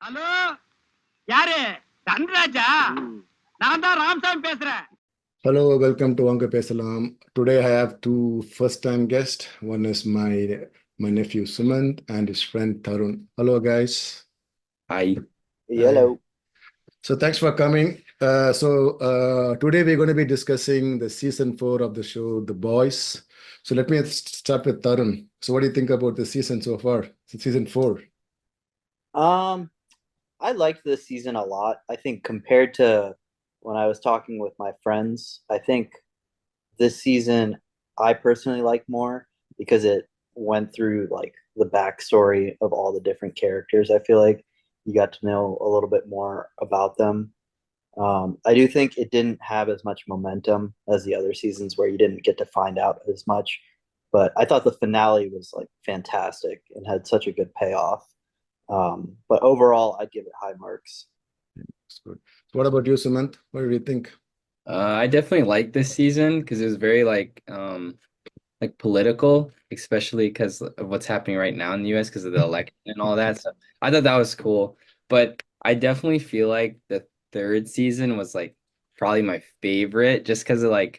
Hello, யாரு? தன்ராஜா? நான் தான் ராமசாமி பேசுறேன். Hello, welcome to Wanga Pesalam. Today I have two first-time guests. One is my nephew Sumanth and his friend Tarun. Hello, guys. Hi. Hi. Hello. So thanks for coming. Today we're going to be discussing the season 4 of the show, The Boys. So let me start with Tarun. So what do you think about the season so far? Season 4. I liked this season a lot. I think compared to when I was talking with my friends, I think this season I personally like more because it went through like the backstory of all the different characters. I feel like you got to know a little bit more about them. I do think it didn't have as much momentum as the other seasons where you didn't get to find out as much. But I thought the finale was like fantastic and had such a good payoff. But overall, I'd give it high marks. That's good. So what about you, Sumanth? What do you think? I definitely like this season because it was very like political, especially because of what's happening right now in the US because of the election and all that. So I thought that was cool. But I definitely feel like the third season was like probably my favorite just because of like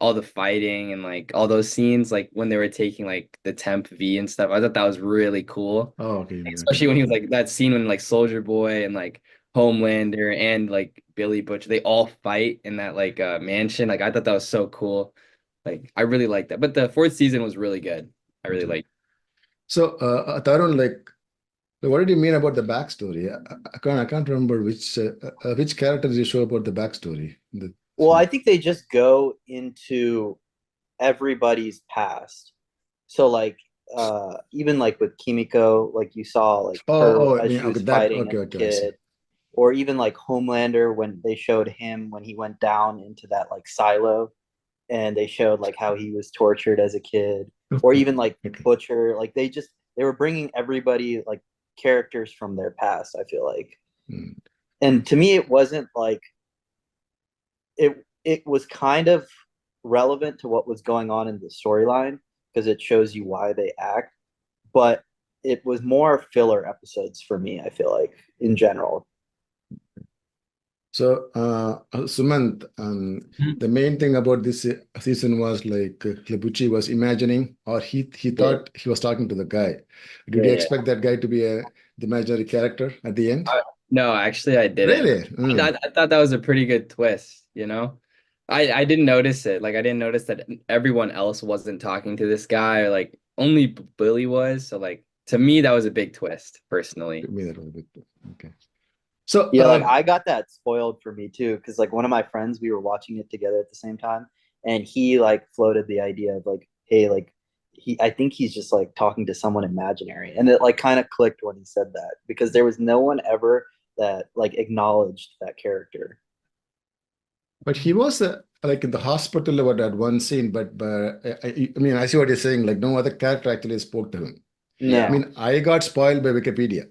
all the fighting and like all those scenes, like when they were taking like the temp V and stuff. I thought that was really cool. Oh, okay. Especially when he was like that scene when like Soldier Boy and like Homelander and like Billy Butcher, they all fight in that like mansion. Like I thought that was so cool. Like I really liked that. But the fourth season was really good. I really liked. So, Tarun, like, what did you mean about the backstory? I can't remember which characters you show about the backstory. Well, I think they just go into everybody's past. So like even like with Kimiko, like you saw like her I as mean, she okay, was that, fighting okay, as a okay, I see. kid, or even like Homelander when they showed him when he went down into that like silo and they showed like how he was tortured as a kid, or even like Okay. Butcher, like they were bringing everybody like characters from their past, I feel like. Mm. And to me it wasn't like it was kind of relevant to what was going on in the storyline because it shows you why they act, but it was more filler episodes for me, I feel like, in general. So, Sumant, the main thing about this season was like Klebuchi was imagining, or he Yeah. thought he was talking to the guy. Did you Yeah. expect that guy to be the imaginary character at the end? No, actually I didn't. Really? I thought that was a pretty good twist, you know? I didn't notice it. Like I didn't notice that everyone else wasn't talking to this guy. Like only Billy was. So like to me that was a big twist, personally. To me, that was a bit okay. So, Yeah, like I got that spoiled for me too, because like one of my friends, we were watching it together at the same time, and he like floated the idea of like, hey, like I think he's just like talking to someone imaginary, and it like kind of clicked when he said that because there was no one ever that like acknowledged that character. but he was like in the hospital about that one scene, but I mean, I see what you're saying. Like no other character actually spoke to him. I Yeah. No. mean, I got spoiled by Wikipedia.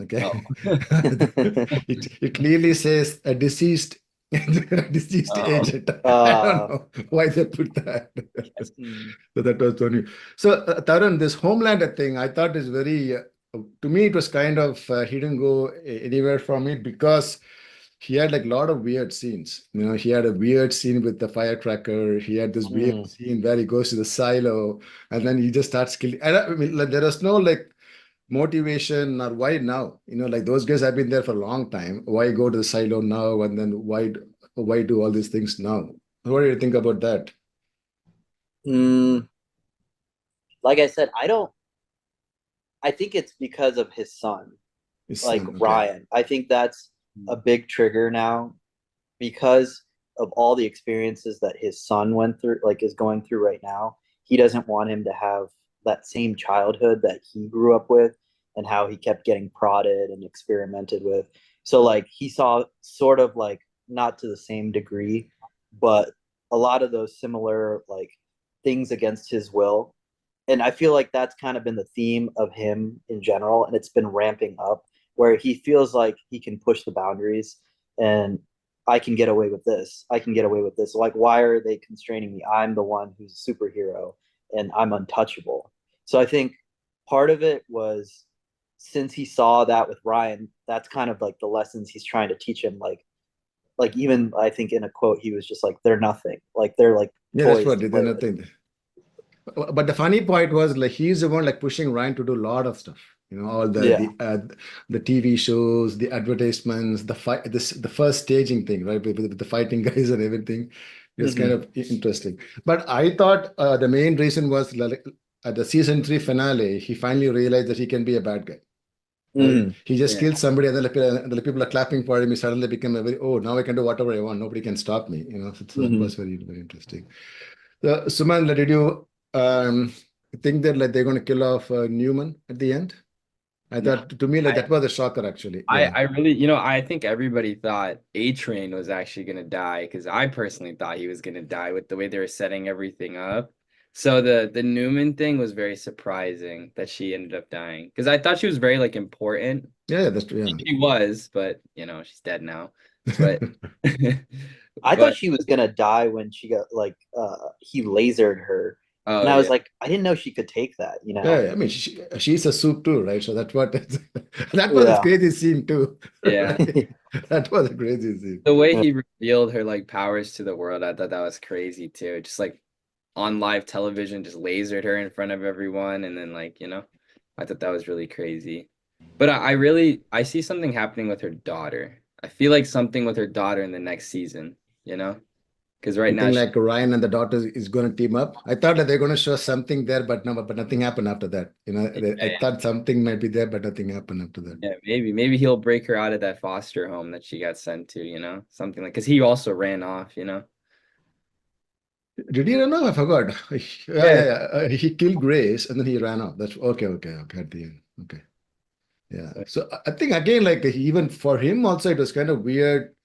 Okay, Oh. it clearly says a deceased deceased Oh. agent. I don't uh, know why they put that. hmm. So that was funny. So Tarun, this Homelander thing, I thought is very. To me, it was kind of he didn't go anywhere from it because he had like a lot of weird scenes. You know, he had a weird scene with the firecracker. He had this weird Mm. scene where he goes to the silo and then he just starts killing. I mean, like, there was no like motivation or why now. You know, like those guys have been there for a long time. Why go to the silo now and then why do all these things now? What do you think about that? Mm. Like I said, I think it's because of his son, His like son, okay. Ryan. I think that's a big trigger now because of all the experiences that his son went through, like is going through right now. He doesn't want him to have that same childhood that he grew up with and how he kept getting prodded and experimented with. So like he saw sort of like not to the same degree, but a lot of those similar like things against his will. And I feel like that's kind of been the theme of him in general, and it's been ramping up where he feels like he can push the boundaries and I can get away with this. I can get away with this. Like, why are they constraining me? I'm the one who's a superhero and I'm untouchable. So I think part of it was since he saw that with Ryan, that's kind of like the lessons he's trying to teach him. Like even I think in a quote he was just like, "They're nothing. Like they're like Yeah, that's toys what to they play did with." nothing. But the funny point was like he's the one like pushing Ryan to do a lot of stuff. You know, all Yeah. the TV shows, the advertisements, the fight, the first staging thing, right? With the fighting guys and everything. It's kind Mhm. of interesting. But I thought the main reason was like at the season 3 finale, he finally realized that he can be a bad guy. Right? Mhm. He just Yeah. killed somebody, and then the people are clapping for him. He suddenly became a very, oh, now I can do whatever I want. Nobody can stop me. You know, so that Mhm. was very, very interesting. Suman, did you think that like they're going to kill off Newman at the end? I No, thought to me like I that was a shocker actually. I Yeah, I really, I think everybody thought A Train was actually gonna die because I personally thought he was gonna die with the way they were setting everything up. So the Newman thing was very surprising that she ended up dying because I thought she was very like important. yeah, that's true. She was, but she's dead now. But I thought but she was gonna die when she got like he lasered her, oh and I was yeah, like, I didn't know she could take that. You Yeah, know? I mean she's a soup too, right? So that's what that was a Yeah. crazy scene too. yeah. Right? That was a crazy scene. The way Yeah. he revealed her like powers to the world, I thought that was crazy too. Just like on live television, just lasered her in front of everyone, and then like I thought that was really crazy. But I see something happening with her daughter. I feel like something with her daughter in the next season, because right You now think she, like Ryan and the daughter is going to team up? I thought that they're going to show something there, but no, but nothing happened after that. You know, I yeah, thought something might be there, but nothing happened after that. yeah, maybe he'll break her out of that foster home that she got sent to, something like because he also ran off. Did he run off? I forgot. Yeah, Yeah. yeah, yeah. He killed Grace and then he ran off. That's okay, okay, okay. At the end, okay, yeah. So, So I think again, like even for him also, it was kind of weird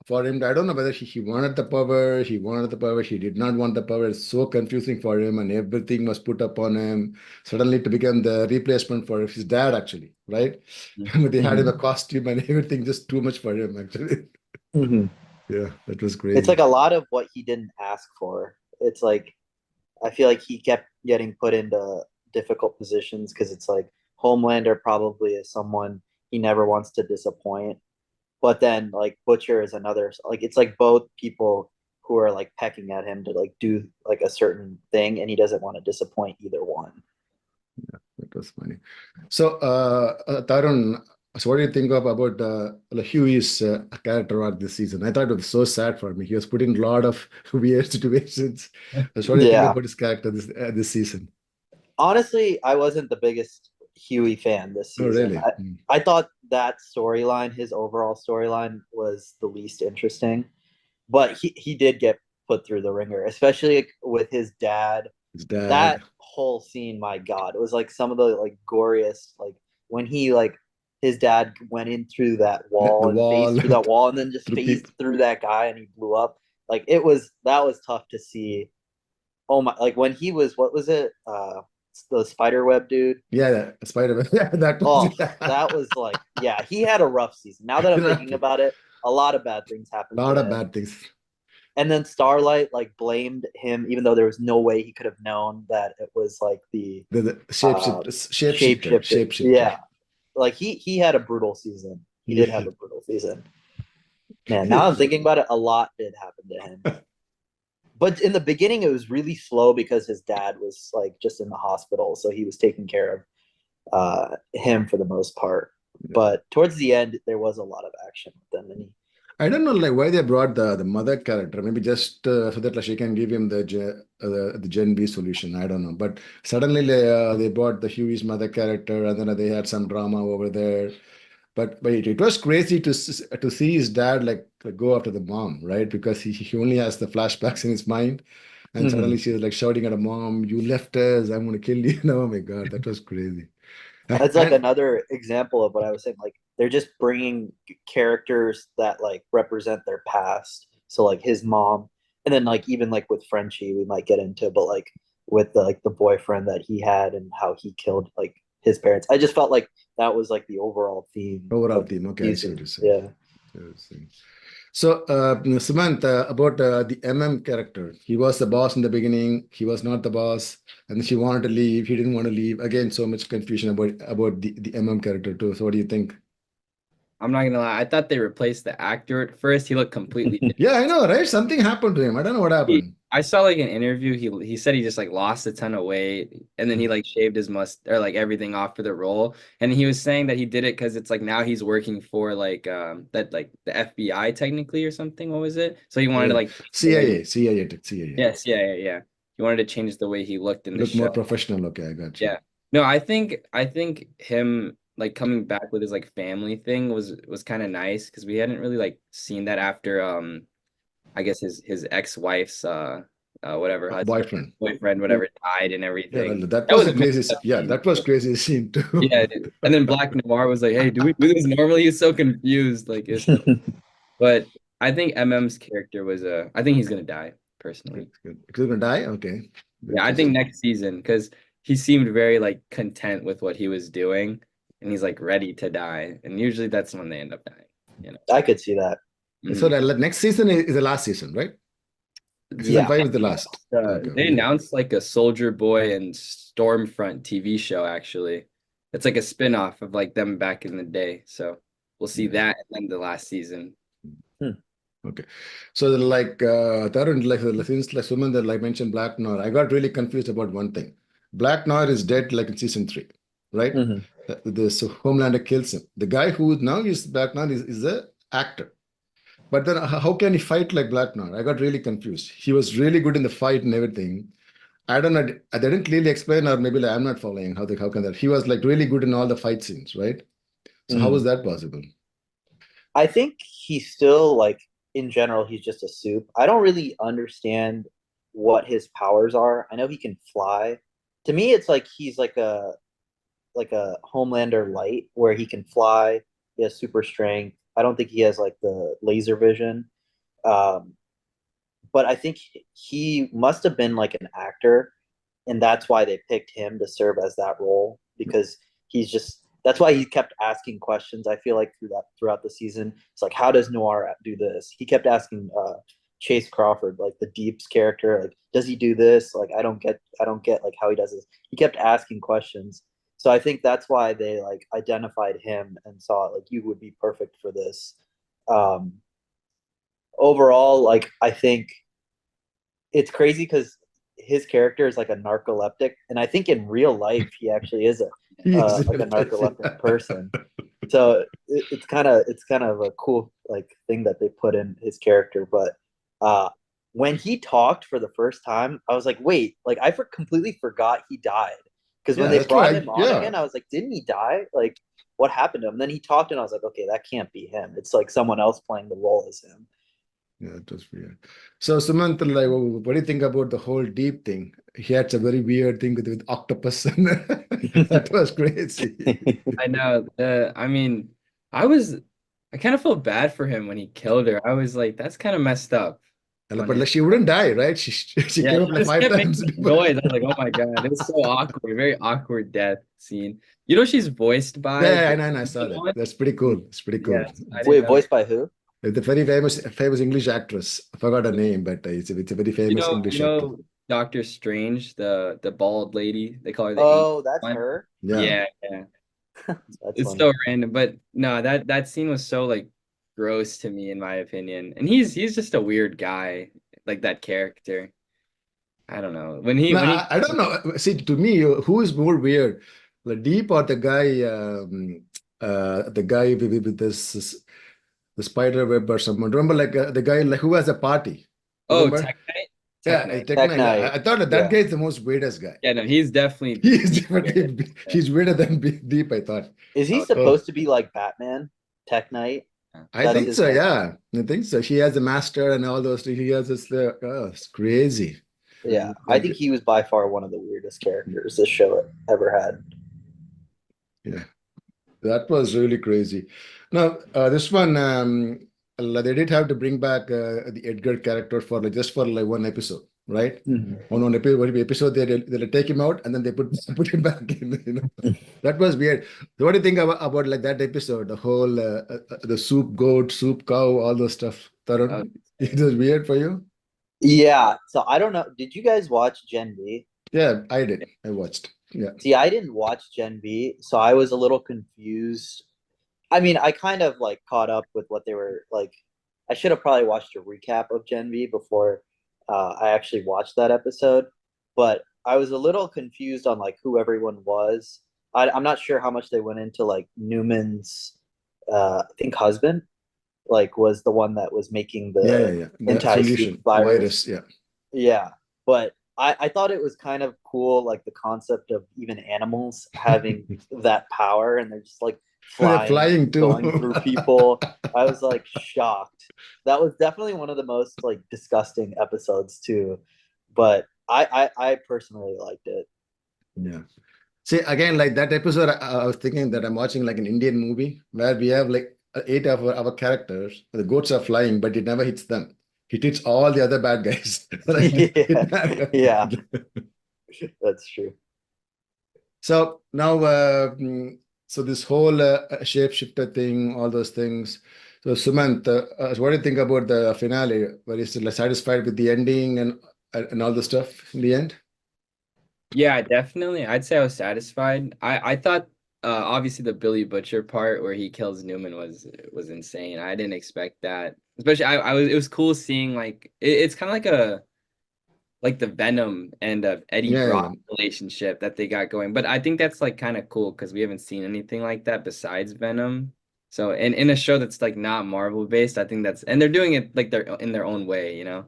for him. I don't know whether he wanted the power, he wanted the power, he did not want the power. It's so confusing for him, and everything was put upon him. Suddenly, to become the replacement for his dad, actually, right? They had him a Mhm. costume and everything, just too much for him, actually. Mhm. Yeah, that was It's crazy. like a lot of what he didn't ask for. It's like I feel like he kept getting put into difficult positions because it's like Homelander probably is someone he never wants to disappoint. But then like Butcher is another, like it's like both people who are like pecking at him to like do like a certain thing, and he doesn't want to disappoint either one. That was funny. So, Tarun, so what do you think about like Huey's character arc this season? I thought it was so sad for me. He was put in a lot of weird situations. So what do you think Yeah. about his character this season? Honestly, I wasn't the biggest Huey fan this Oh, season. really? I thought that storyline, his overall storyline, was the least interesting. But he did get put through the ringer, especially with his dad. His dad, That whole scene, my God, it was like some of the like goriest, like when he like his dad went in through that the wall and wall, phased through that wall and then just through phased people, through that guy and he blew up. Like that was tough to see. Oh my, like when he was, what was it? The spider web dude. yeah, yeah, Spider-Man. Yeah, that was Oh, yeah. that was like, yeah, he had a rough season. Now that I'm thinking Exactly. about it, a lot of bad things A happened to lot of him. bad things. And then Starlight like blamed him, even though there was no way he could have known that it was like the The shapeshifter. shapeshifter. Yeah, like he had a brutal season. He did have Yeah. a brutal season. Man, now I'm thinking about it, a lot did happen to him. But in the beginning, it was really slow because his dad was like just in the hospital, so he was taking care of him for the most part. But towards the end, there was a lot of action with them, and I don't know like why they brought the mother character. Maybe just so that like, she can give him the Gen B solution. I don't know. But suddenly they brought the Huey's mother character, and then they had some drama over there. But it was crazy to see his dad like go after the mom, right? Because he only has the flashbacks in his mind, and Mhm. suddenly she's like shouting at a mom, "You left us! I'm gonna kill you!" Oh my God, that was crazy. That's like And another example of what I was saying. Like they're just bringing characters that like represent their past. So like his mom, and then like even like with Frenchie, we might get into, but like with the boyfriend that he had and how he killed like his parents. I just felt like that was like the overall theme overall of the theme, okay, I see what season. you're saying. Yeah. I see what you're saying. So, Sumanth, about the character. He was the boss in the beginning. He was not the boss, and she wanted to leave. He didn't want to leave. Again, so much confusion about the character too. So, what do you think? I'm not gonna lie. I thought they replaced the actor at first. He looked completely different. Yeah, I know, right? Something happened to him. I don't know what happened. I saw like an interview. He said he just like lost a ton of weight, and then he like shaved his must or like everything off for the role. And he was saying that he did it because it's like now he's working for like that like the FBI technically or something. What was it? So he wanted to Yeah. like change the way CIA. yes, yeah. He wanted to change the way he looked in the Look more show. professional. Okay, I got you. Yeah. No, I think him like coming back with his like family thing was kind of nice because we hadn't really like seen that after I guess his ex-wife's whatever husband Boyfriend. boyfriend whatever died and Yeah, everything. that That was was a a messed crazy. up Yeah, scene. that was crazy scene too. Yeah, dude. And then Black Noir was like, "Hey, do we do this normally?" He's so confused. Like, but I think MM's character was I think he's gonna die personally. Good. He's gonna die. Okay. Yeah, Good I to think see. next season because he seemed very like content with what he was doing, and he's like ready to die. And usually that's when they end up dying. You know. I could see that. So Mhm. the next season is the last season, right? Season Yeah. 5 is the last. Okay. They announced like a Soldier Boy and Stormfront TV show actually. It's like a spin-off of like them back in the day. So we'll see Yeah. that and then the last season. Okay. So Tarun, since like Suman that like mentioned Black Noir, I got really confused about one thing. Black Noir is dead like in season 3, right? Mhm. So Homelander kills him. The guy who now is Black Noir is the actor. But then how can he fight like Black Noir? I got really confused. He was really good in the fight and everything. I don't know. They didn't clearly explain, or maybe like, I'm not following how can that. He was like really good in all the fight scenes, right? So how was Mhm. that possible? I think he's still like in general he's just a soup. I don't really understand what his powers are. I know he can fly. To me it's like he's like a Homelander light where he can fly, he has super strength. I don't think he has like the laser vision. Um, but I think he must have been like an actor, and that's why they picked him to serve as that role because he's just that's why he kept asking questions. I feel like throughout the season, it's like how does Noir do this? He kept asking Chase Crawford, like the Deep's character, like does he do this? Like I don't get like how he does this. He kept asking questions, so I think that's why they like identified him and saw like you would be perfect for this. Um, Overall, like I think it's crazy because his character is like a narcoleptic, and I think in real life he actually is a He is like a in life, narcoleptic yeah. person. So it's kind of a cool like thing that they put in his character. But uh, when he talked for the first time, I was like, wait, like completely forgot he died. Because when Yeah, they that's true. brought him on Yeah, again, I was like, didn't he die? Like, what happened to him? And then he talked, and I was like, okay, that can't be him. It's like someone else playing the role as him. yeah, it was weird. So Sumant, like, what do you think about the whole deep thing? He had a very weird thing with octopus, and that was crazy. I know. I mean, I was I kind of felt bad for him when he killed her. I was like, that's kind of messed up on But his like, she wouldn't die, right? She yeah, came he up like just five kept times making before. noise. I was like, oh my God, it was so awkward, very awkward death scene. You know, she's voiced by Yeah, the I saw that. one. That's pretty cool. It's pretty cool. Yes, I didn't Wait, know. voiced by who? The very famous English actress. I forgot her name, but it's a very famous You English actress. know, Doctor Strange, the bald lady. They call her the Ancient Oh, that's One. her. Yeah. Yeah. That's It's funny. so random, but no, that scene was so like gross to me, in my opinion. And he's just a weird guy, like that character. I don't know. No, When he I don't know. See, to me, who is more weird, the Deep or the guy with this the spider web or someone? Remember, like the guy like who has a party? oh, Remember? Tech Yeah, Knight. Tech Tech Nine. Yeah, Knight. I thought that Yeah. guy is the most weirdest guy. Yeah, no, he's definitely He is the weirdest. definitely he's weirder than Deep. I thought. Is he Oh, Oh, supposed to be like Batman? Tech Knight? yeah. I That's think his so. name? Yeah, I think so. She has a master and all those things. He has this. Oh, it's crazy. Yeah. I That think he was by far one of the weirdest characters this show ever had. yeah. That was really crazy. Now, this one, they did have to bring back the Edgar character for like just for like one episode, right? On one episode, they take him out and then they put put him back in. That was weird. So what do you think about like that episode? The whole the soup goat, soup cow, all those stuff. Tarun? It was weird for you? Yeah. So I don't know. Did you guys watch Gen V? Yeah, I did. I watched. Yeah. See, I didn't watch Gen V, so I was a little confused. I mean, I kind of like caught up with what they were like. I should have probably watched a recap of Gen V before I actually watched that episode, but I was a little confused on like who everyone was. I'm not sure how much they went into like Newman's, I think husband, like was the one that was making Yeah, yeah, the yeah. The anti-soup solution, virus. virus. Yeah. Yeah, but I thought it was kind of cool, like the concept of even animals having that power, and they're just like They're flying flying and going too. through people. I was like shocked. That was definitely one of the most like disgusting episodes too, but I personally liked it. Yeah. See, again, like that episode, I was thinking that I'm watching like an Indian movie where we have like eight of our characters. The goats are flying, but it never hits them. It hits all the other bad guys. Like, Yeah, yeah, that's true. so now, so this whole shapeshifter thing, all those things. So, Sumanth, what do you think about the finale? Were you still satisfied with the ending and all the stuff in the end? Yeah, definitely. I'd say I was satisfied. I thought obviously the Billy Butcher part where he kills Newman was insane. I didn't expect that. Especially I was it was cool seeing like it's kind of like a like the Venom and Eddie Yeah, yeah, Brock relationship that they got going. But I think that's like kind of cool because we haven't seen anything like that besides Venom. So in a show that's like not Marvel based, I think that's and they're doing it like they're in their own way, you know.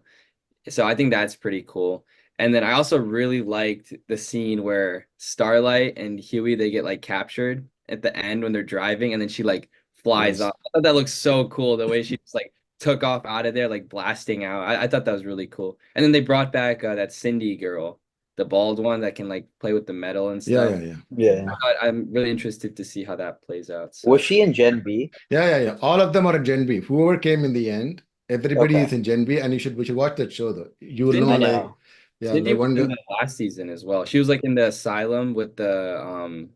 So I think that's pretty cool. And then I also really liked the scene where Starlight and Huey they get like captured at the end when they're driving and then she like flies yes. off. I thought that looks so cool the way she just like took off out of there like blasting out. I thought that was really cool. And then they brought back that Cindy girl, the bald one that can like play with the metal and Yeah, stuff. yeah, yeah. Yeah, I'm really interested to see how that plays out. was So she in Gen V? Yeah, yeah, yeah. All of them are in Gen B. Whoever came in the end, everybody Okay, is in Gen B, and we should watch that show though. You will know, I Cindy like, know. yeah, Cindy like was one in guy. the last season as well. She was like in the asylum with the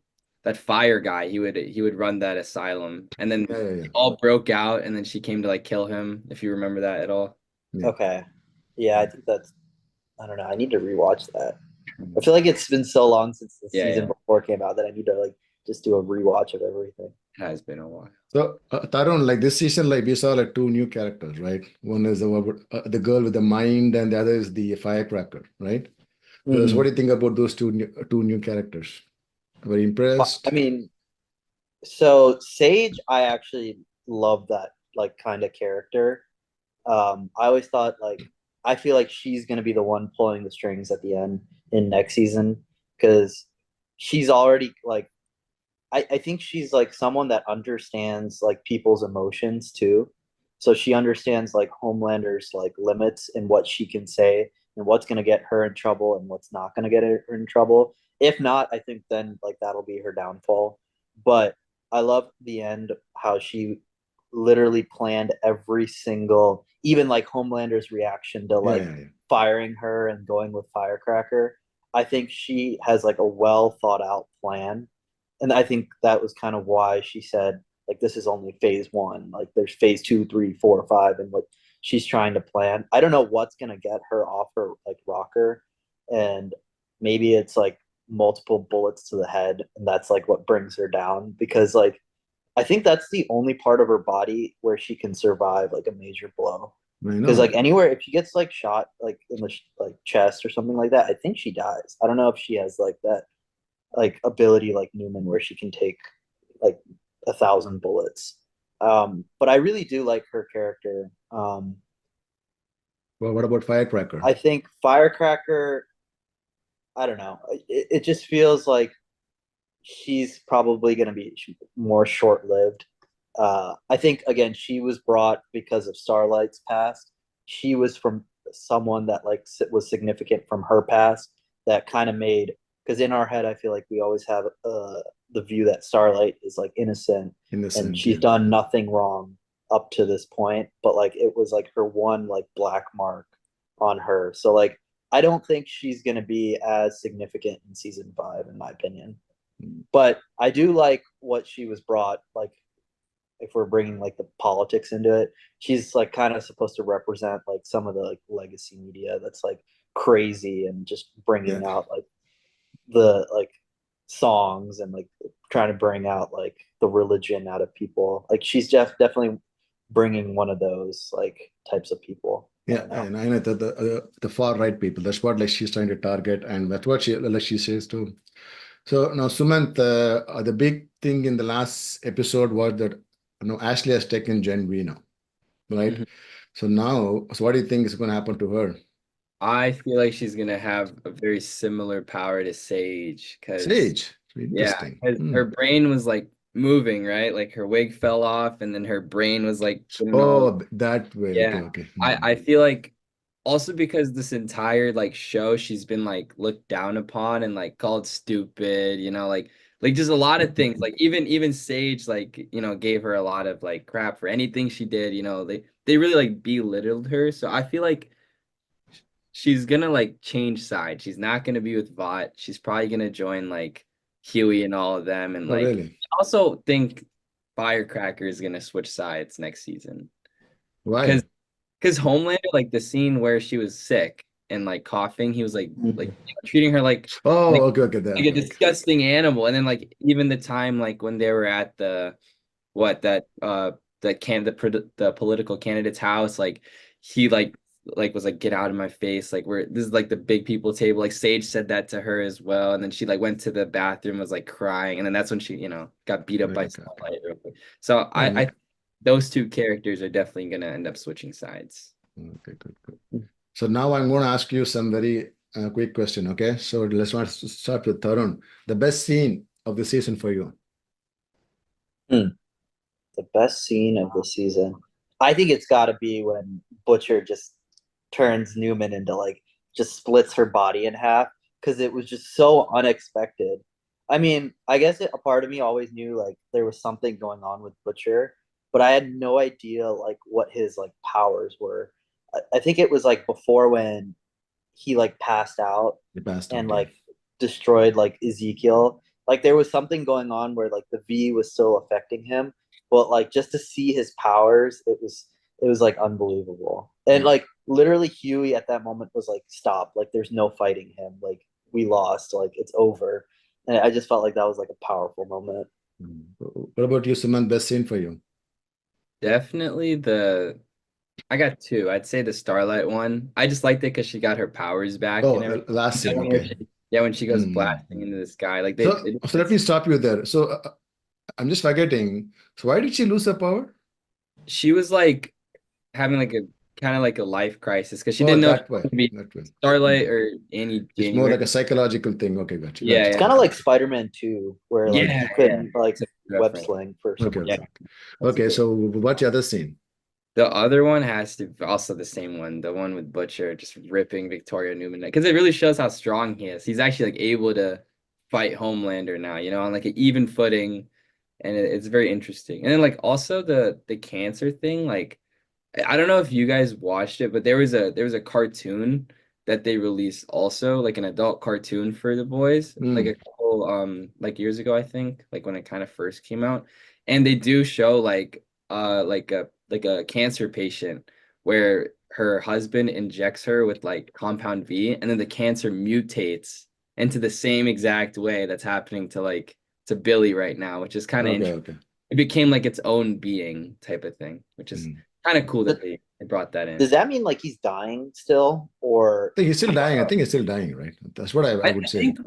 that fire guy. He would run that asylum, and then Yeah, yeah, yeah, it all broke out, and then she came to like kill him. If you remember that at all. yeah. Okay, yeah, I think that's. I don't know. I need to rewatch that. I Mhm. feel like it's been so long since the Yeah, season yeah, before came out that I need to like just do a rewatch of everything. it has been a while. So, Tarun, like this season, like we saw like two new characters, right? One is the girl with the mind, and the other is the firecracker, right? So, what Hmm. do you think about those two new characters? Very I impressed. mean, so Sage, I actually love that like kind of character. I always thought like I feel like she's gonna be the one pulling the strings at the end in next season because she's already like I think she's like someone that understands like people's emotions too. So she understands like Homelander's like limits and what she can say and what's gonna get her in trouble and what's not gonna get her in trouble. If not, I think then like that'll be her downfall. But I love the end how she literally planned every single even like Homelander's reaction to Yeah, like yeah, yeah. firing her and going with Firecracker. I think she has like a well thought out plan, and I think that was kind of why she said like this is only phase one. Like there's phase two, three, four, five, and what she's trying to plan. I don't know what's gonna get her off her like rocker, and maybe it's like multiple bullets to the head, and that's like what brings her down because like I think that's the only part of her body where she can survive like a major blow. I Because know. like anywhere, if she gets like shot like in the like chest or something like that, I think she dies. I don't know if she has like that like ability like Newman where she can take like 1,000 bullets. But I really do like her character. Well, what about firecracker? I think Firecracker. I don't know. It just feels like she's probably going to be more short lived. I think again she was brought because of Starlight's past. She was from someone that like was significant from her past that kind of made because in our head I feel like we always have the view that Starlight is like innocent and Innocent, she's yeah. done nothing wrong up to this point, but like it was like her one like black mark on her. So like I don't think she's gonna be as significant in season five, in my opinion. But I do like what she was brought. Like if we're bringing like the politics into it, she's like kind of supposed to represent like some of the like legacy media that's like crazy and just bringing Yeah. out like the like songs and like trying to bring out like the religion out of people. Like she's definitely bringing one of those like types of people. Yeah, and I know the far right people. That's what like she's trying to target, and that's what she says too. So now, Sumanth, the big thing in the last episode was that Ashley has taken Gen V now, right? Mhm. So now, so what do you think is going to happen to her? I feel like she's gonna have a very similar power to Sage, because Sage, yeah, interesting. 'cause her brain was like moving, right? Like her wig fell off, and then her brain was like doing all. Oh, that way. Okay, Yeah, okay. I feel like also because this entire like show she's been like looked down upon and like called stupid, like just a lot of things. Like even Sage like, gave her a lot of like crap for anything she did, they really like belittled her. So I feel like she's gonna like change sides. She's not gonna be with Vought. She's probably gonna join like Huey and all of them. And Oh, like really? I also think Firecracker is gonna switch sides next season. Why? Because Homelander, like the scene where she was sick and like coughing, he was like Mhm. treating her Oh, like okay, okay. There, like a okay, okay. disgusting animal. And then like even the time like when they were at the what that the political candidate's house, like he like was like, get out of my face, like we're this is like the big people table. Like Sage said that to her as well, and then she like went to the bathroom, was like crying, and then that's when she got beat up Okay, by okay, okay. Starlight real quick. So Yeah, I those two characters are definitely gonna end up switching sides. okay, good, good. So now I'm going to ask you some very quick question. Okay, so start with Tarun. The best scene of the season for you. Hmm. The best scene of the season. I think it's got to be when Butcher just turns Newman into like just splits her body in half because it was just so unexpected. I mean, I guess a part of me always knew like there was something going on with Butcher, but I had no idea like what his like powers were. I think it was like before when he like passed out The past and out, yeah. like destroyed like Ezekiel. Like there was something going on where like the V was still affecting him, but like just to see his powers, it was like unbelievable. And Yeah. like literally Huey at that moment was like, stop, like there's no fighting him. Like we lost, like it's over. And I just felt like that was like a powerful moment. What about you, Suman? Best scene for you? Definitely I got two. I'd say the Starlight one. I just liked it because she got her powers back Oh, and everything. last scene. Where Okay. yeah, when she goes blasting Mm. into the sky, like So, so let me stop you there. So I'm just forgetting. So why did she lose her power? she was like having like a kind of like a life crisis because she Oh, didn't know if she that way. was gonna be That way. Starlight Mm. or Annie It's more January. like a psychological thing. Okay, gotcha, Yeah, gotcha. It's yeah, kind of Okay, like okay. Spider-Man 2, where like yeah, he yeah. couldn't like That's a good web reference. sling for Okay, some Yeah, okay. reason. that's a Okay, good. so what's the other scene? The other one has to also the same one, the one with Butcher just ripping Victoria Newman because it really shows how strong he is. He's actually like able to fight Homelander now, on like an even footing, and it's very interesting. And then like also the cancer thing, like I don't know if you guys watched it, but there was a cartoon that they released also, like an adult cartoon for the boys, like a Mm. couple like years ago, I think, like when it kind of first came out. And they do show like a cancer patient where her husband injects her with like compound V, and then the cancer mutates into the same exact way that's happening to Billy right now, which is kind of Okay, interesting. okay. It became like its own being type of thing, which is Mm. kind of cool But that they brought that in. does that mean like he's dying still, or I think he's still dying. I think he's still dying, right? That's what I I would say. think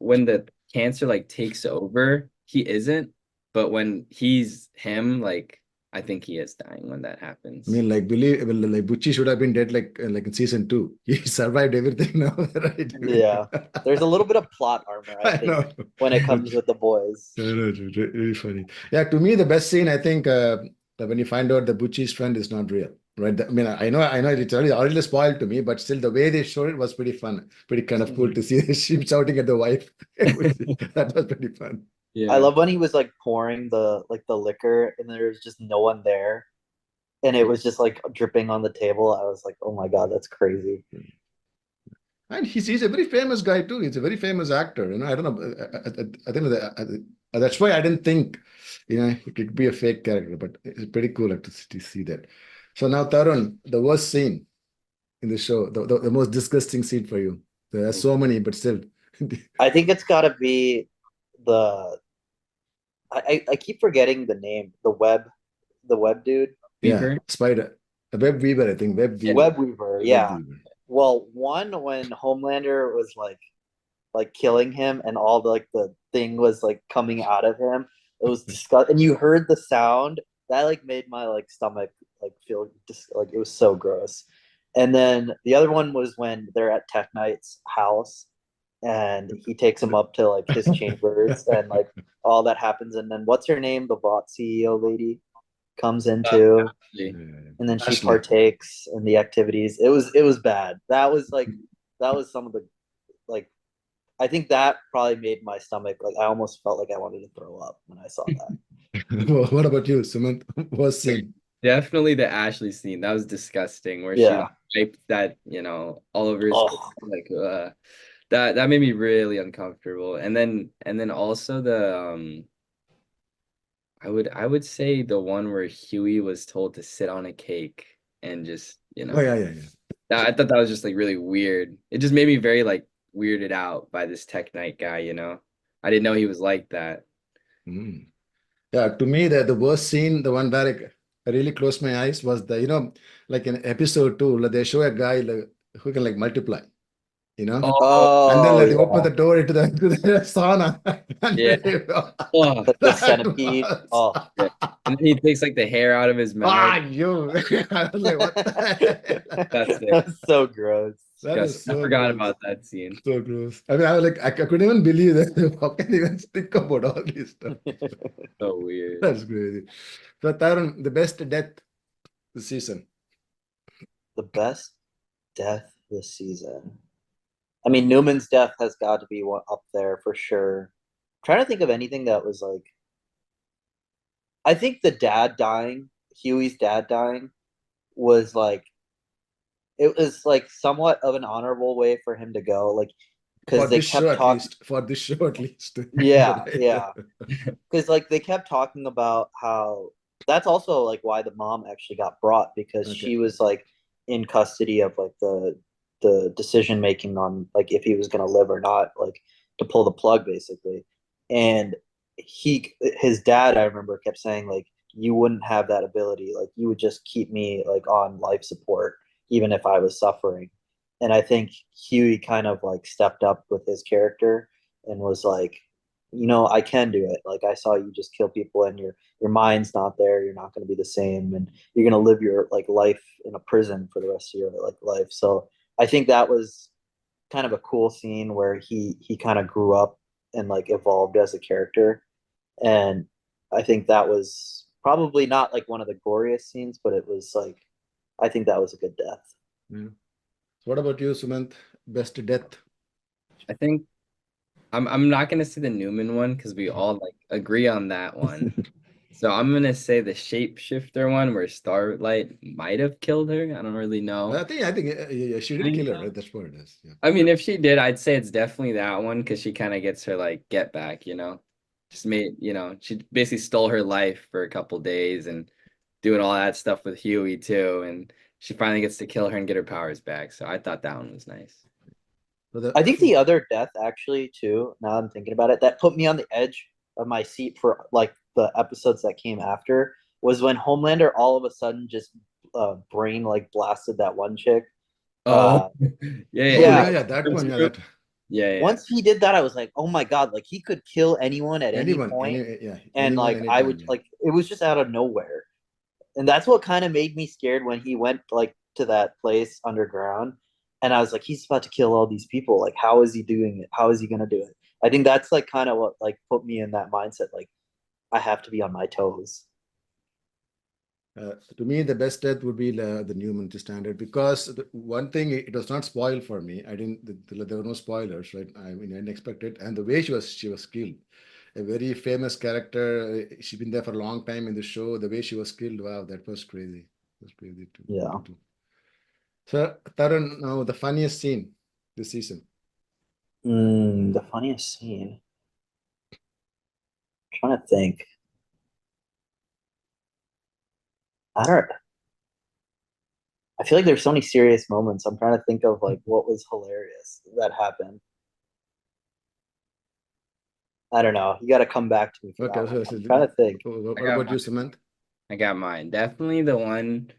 when the cancer like takes over, he isn't, but when he's him, like I think he is dying when that I happens. mean, like believe well, like Butchie should have been dead like in season two. He survived everything now, right? yeah? There's a little bit of plot armor, I I think, know. when it comes with the boys. I know, it's really funny. Yeah, to me, the best scene, I think, that when you find out the Butchie's friend is not real, right? I mean, I know, it's already spoiled to me, but still, the way they showed it was pretty fun, pretty kind of cool Mhm. to see him shouting at the wife. That was pretty fun. I Yeah. love when he was like pouring the liquor and there was just no one there and it was just like dripping on the table. I was like, oh my god, that's crazy. And he's a very famous guy too. He's a very famous actor. I don't know. I think that's why I didn't think, it could be a fake character. But it's pretty cool to see that. So now, Tarun, the worst scene in the show, the most disgusting scene for you. There are so many, but still. I think it's got to be the. I keep forgetting the name. The web dude. Yeah, Weaver. Spider, the Web Weaver. I think Web Yeah. Weaver. Web Weaver. Web Yeah. Weaver. Well, one when Homelander was like killing him and all the thing was like coming out of him. It was disgusting, and you heard the sound that like made my like stomach like feel just like it was so gross. And then the other one was when they're at Tech Knight's house and he takes him up to like his chambers and like all that happens. And then what's her name? The bot CEO lady comes into Actually, and then she Ashley. partakes in the activities. It was bad. That was some of the like I think that probably made my stomach like I almost felt like I wanted to throw up when I saw that. What about you, Sumanth? Worst scene? definitely the Ashley scene. That was disgusting. Where she Yeah. like wiped that, all over his face. Oh, Like that made me really uncomfortable. And then also I would say the one where Huey was told to sit on a cake and just, Oh yeah. I thought that was just like really weird. It just made me very like weirded out by this Tech Knight guy. I didn't know he was like that. Mm. Yeah, to me, the worst scene, the one where I really closed my eyes was like in episode 2, like they show a guy like, who can like multiply, you know, Oh, and then oh like they open yeah, the door into the sauna, and yeah. Oh, like the that centipede. was Oh, yeah. And then he takes like the hair out of his mouth. you. I was like, what the hell? That's it. that's so gross. That was Disgusting. I so forgot gross. about that scene. So gross. I mean, I was like, I couldn't even believe that. How can you even think about all this stuff? So weird. That's crazy. So, Tarun, the best death this season. The best death this season. I mean, Newman's death has got to be one up there for sure. Trying to think of anything that was like. I think the dad dying, Huey's dad dying, was like it was like somewhat of an honorable way for him to go, like For because they this show, kept at talking. least. For this show, at least. Yeah, Right? yeah. Because like they kept talking about how that's also like why the mom actually got brought because Okay. she was like in custody of like the decision making on like if he was gonna live or not, like to pull the plug basically. And his dad, I remember, kept saying like you wouldn't have that ability, like you would just keep me like on life support even if I was suffering. And I think Huey kind of like stepped up with his character and was like, I can do it. Like I saw you just kill people and your mind's not there. You're not going to be the same and you're going to live your like life in a prison for the rest of your like life. So I think that was kind of a cool scene where he kind of grew up and like evolved as a character. And I think that was probably not like one of the goriest scenes, but it was like I think that was a good death. Yeah. So what about you, Sumanth? Best death? I think I'm not gonna say the Newman one because we all like agree on that one. So I'm gonna say the shapeshifter one where Starlight might have killed her. I don't really know. I think yeah, she did Kind kill her, of. right? That's what it is. Yeah. I mean, if she did, I'd say it's definitely that one because she kind of gets her like get back. Just she basically stole her life for a couple days and doing all that stuff with Huey too, and she finally gets to kill her and get her powers back. So I thought that one was nice. So I think the other death actually too, now I'm thinking about it, that put me on the edge of my seat for like the episodes that came after was when Homelander all of a sudden just brain like blasted that one chick. Oh, Uh, yeah, Oh in the yeah, yeah, yeah, that one, yeah, group. that Yeah. once he did that, I was like, oh my god, like he could kill anyone at any anyone, point, yeah, and anyone, like I anytime, would yeah. like it was just out of nowhere, and that's what kind of made me scared when he went like to that place underground, and I was like, he's about to kill all these people. Like, how is he doing it? How is he gonna do it? I think that's like kind of what like put me in that mindset. Like, I have to be on my toes. To me, the best death would be the Newman standard because one thing it was not spoiled for me. I didn't. There were no spoilers, right? I mean, I didn't expect it, and the way she was killed, a very famous character. She's been there for a long time in the show. The way she was killed, wow, that was crazy. That was crazy Yeah. too. So, Tarun, now the funniest scene this season? The funniest scene. I'm trying to think. I don't. I feel like there's so many serious moments. I'm trying to think of like what was hilarious that happened. I don't know. You got to come back to me for Okay, that one. so I'm trying to think. what I got about you, mine. Sumanth? I got mine. Definitely the one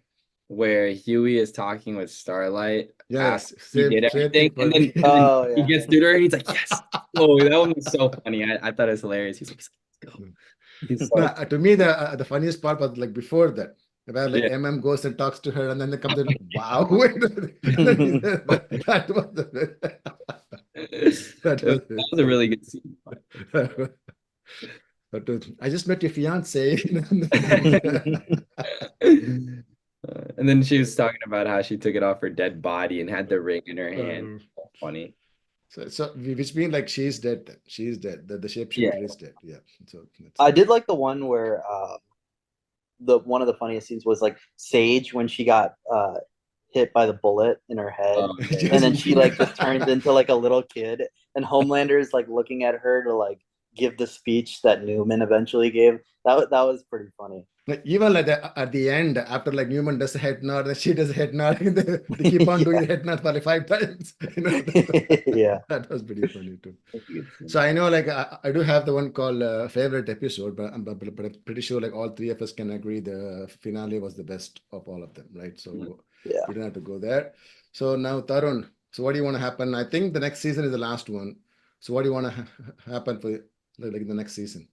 where Huey is talking with Starlight Yes, after he did same thing everything, for and me. then Oh he yeah. gets through to her, and he's like, "Yes!" Oh, that one was so funny. I thought it was hilarious. He's like, "Let's go." He's No, so to me, the funniest part was like before that, where like yeah. MM goes and talks to her, and then they comes in, wow, wait, and then that was that That was a really good scene. was, I just met your fiance. And then she was talking about how she took it off her dead body and had the ring in her hand. So funny. So which means like she's dead then. She's dead. The Yeah. shapeshifter is dead. Yeah. So that's I did like the one where the one of the funniest scenes was like Sage when she got hit by the bullet in her head, Yeah. and then she like just turns into like a little kid, and Homelander is like looking at her to like give the speech that Newman eventually gave. That was pretty funny. Like even like at the end, after like Newman does a head nod and she does a head nod, and they keep on doing the head nod for like 5 times. Yeah. That was pretty funny too. That's a good scene. So I know like I do have the one called favorite episode, but I'm pretty sure like all three of us can agree the finale was the best of all of them, right? So Yeah. we don't have to go there. So now Tarun, so what do you want to happen? I think the next season is the last one. So what do you want to happen for like the next season?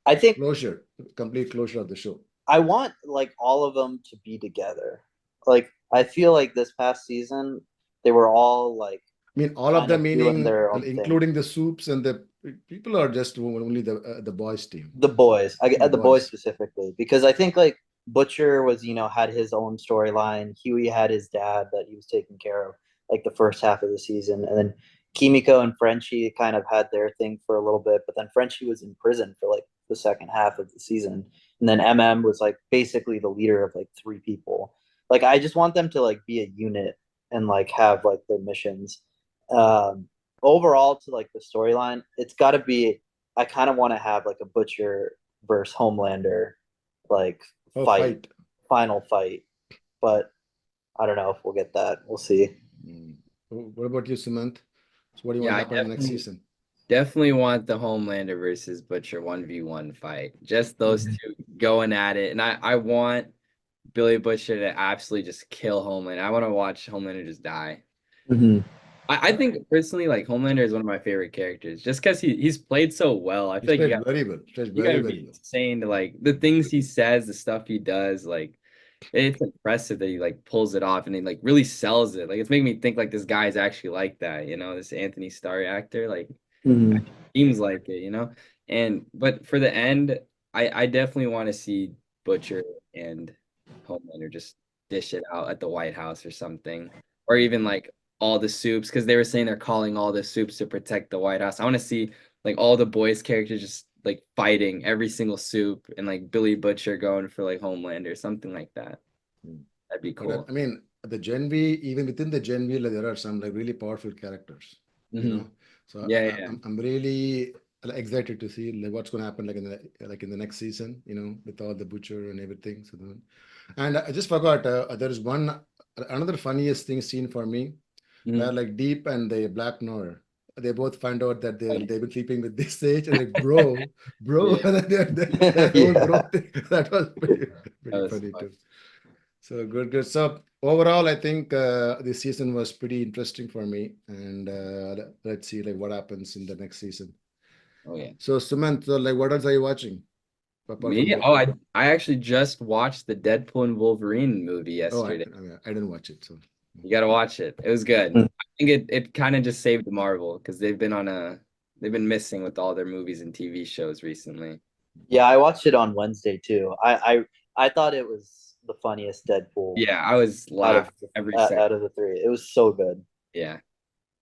I think Closure, complete closure of the show. I want like all of them to be together. Like I feel like this past season they were all like I mean, all of kind them of doing meaning their own thing. including the soups and the people, are just only the boys team. The boys, The the boys boys. specifically, because I think like Butcher was, had his own storyline. Huey had his dad that he was taking care of, like the first half of the season, and then Kimiko and Frenchie kind of had their thing for a little bit, but then Frenchie was in prison for like the second half of the season, and then MM was like basically the leader of like three people. Like I just want them to like be a unit and like have like their missions. Um, Overall, to like the storyline, it's got to be. I kind of want to have like a Butcher versus Homelander like Oh, fight, fight. final fight, but I don't know if we'll get that. We'll see. Mm. What about you, Sumanth? So what do you want Yeah, to I happen in the next season? definitely want the Homelander versus Butcher 1v1 fight. Just those two going at it. And I want Billy Butcher to absolutely just kill Homelander. I want to watch Homelander just die. I think personally, like Homelander is one of my favorite characters, just because he's played so well. I He's feel like played very well. Played you very, gotta very be well. insane to like the things he says, the stuff he does. Like it's impressive that he like pulls it off and he like really sells it. Like it's making me think like this guy's actually like that, this Anthony Starr actor, like seems like it, And but for the end, I definitely want to see Butcher and Homelander just dish it out at the White House or something, or even like all the soups because they were saying they're calling all the soups to protect the White House. I want to see like all the boys characters just like fighting every single soup and like Billy Butcher going for like Homelander, something like that. That'd be But cool. I mean, the Gen V, even within the Gen V, like, there are some like really powerful characters, Mhm. So Yeah, yeah. I'm really excited to see like what's going to happen like in the next season, with all the Butcher and everything. So and I just forgot there is another funniest thing seen for me where Mhm. like Deep and the Black Noir, they both find out that Funny. they've been sleeping with this Sage and like bro, Yeah. and then that whole Yeah. bro thing, that was pretty That was funny fun. too. So good. So overall, I think this season was pretty interesting for me, and let's see like what happens in the next season. Oh yeah. So Sumanth, so, like what else are you watching apart from Me? that? Oh, I actually just watched the Deadpool and Wolverine movie Oh, yesterday. I didn't watch it. So You gotta watch it. It was good. I think it kind of just saved Marvel because they've been missing with all their movies and TV shows recently. Yeah, I watched it on Wednesday too. I thought it was the funniest Deadpool Yeah, I was out of laughing every second. out of the three. It was so good. Yeah.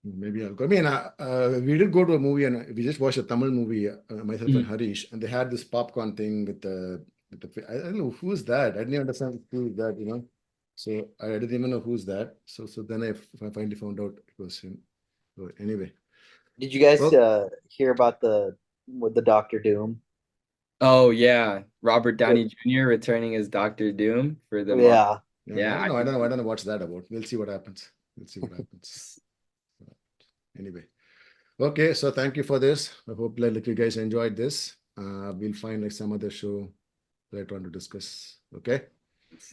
maybe I'll go. I mean, we did go to a movie and we just watched a Tamil movie, myself and Harish, and they had this popcorn thing with the I don't know who's that. I didn't understand who is that. So I didn't even know who's that. So then I finally found out it was him. So anyway, Did you guys Well- hear about with the Doctor Doom? Oh yeah, Robert Downey Jr. returning as Doctor Doom for the Yeah. Yeah, I don't know what's that about. We'll see what happens. Anyway, okay. So thank you for this. I hope like you guys enjoyed this. We'll find like some other show later on to discuss. Okay.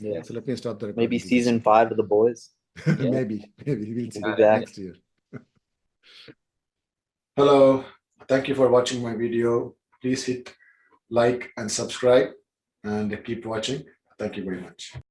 Yeah. So let me stop the recording. Maybe season 5 of The Boys. Yeah. maybe we'll see We'll be back. next year. Hello. Thank you for watching my video. Please hit like and subscribe and keep watching. Thank you very much.